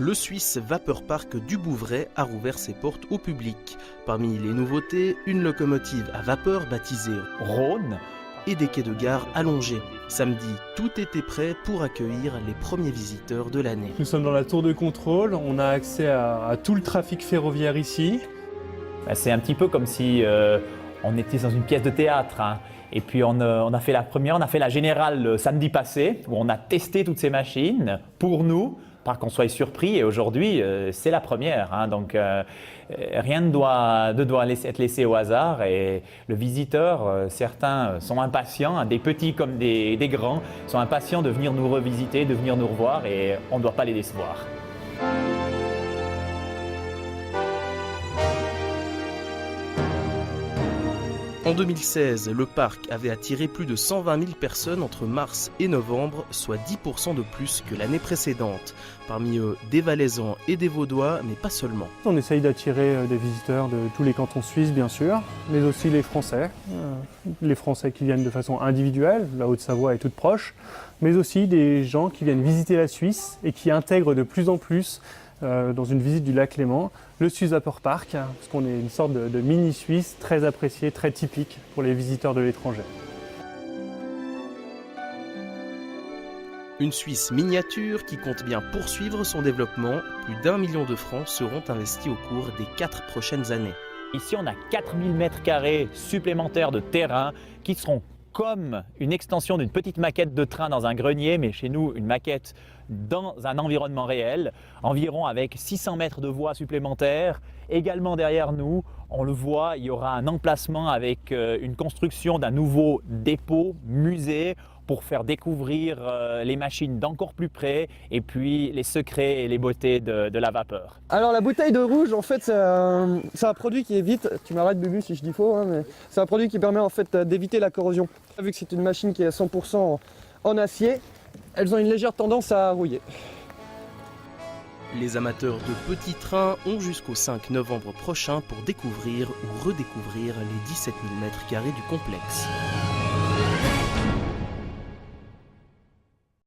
le Suisse Vapeur Park du Bouvray a rouvert ses portes au public. Parmi les nouveautés, une locomotive à vapeur baptisée Rhône et des quais de gare allongés. Samedi, tout était prêt pour accueillir les premiers visiteurs de l'année. Nous sommes dans la tour de contrôle, on a accès à tout le trafic ferroviaire ici. C'est un petit peu comme si on était dans une pièce de théâtre. Et puis on a fait la première, on a fait la générale le samedi passé, où on a testé toutes ces machines pour nous, pas qu'on soit surpris. Et aujourd'hui, c'est la première. Donc rien ne doit être laissé au hasard. Et le visiteur, certains sont impatients, des petits comme des grands, sont impatients de venir nous revisiter, de venir nous revoir, et on ne doit pas les décevoir. En 2016, le parc avait attiré plus de 120 000 personnes entre mars et novembre, soit 10% de plus que l'année précédente. Parmi eux, des Valaisans et des Vaudois, mais pas seulement. On essaye d'attirer des visiteurs de tous les cantons suisses, bien sûr, mais aussi les Français. Les Français qui viennent de façon individuelle, la Haute-Savoie est toute proche, mais aussi des gens qui viennent visiter la Suisse et qui intègrent de plus en plus dans une visite du lac Léman, le Suisse Vapeur Park, parce qu'on est une sorte de mini-Suisse très appréciée, très typique pour les visiteurs de l'étranger. Une Suisse miniature qui compte bien poursuivre son développement. Plus d'1 million de francs seront investis au cours des 4 prochaines années. Ici, on a 4000 m² supplémentaires de terrain qui seront comme une extension d'une petite maquette de train dans un grenier, mais chez nous, une maquette dans un environnement réel, environ avec 600 mètres de voies supplémentaires. Également derrière nous, on le voit, il y aura un emplacement avec une construction d'un nouveau dépôt, musée, pour faire découvrir les machines d'encore plus près et puis les secrets et les beautés de la vapeur. Alors la bouteille de rouge, en fait, c'est un produit qui évite, tu m'arrêtes Bubu si je dis faux, mais c'est un produit qui permet en fait d'éviter la corrosion. Vu que c'est une machine qui est à 100% en acier, elles ont une légère tendance à rouiller. Les amateurs de petits trains ont jusqu'au 5 novembre prochain pour découvrir ou redécouvrir les 17 000 m² du complexe.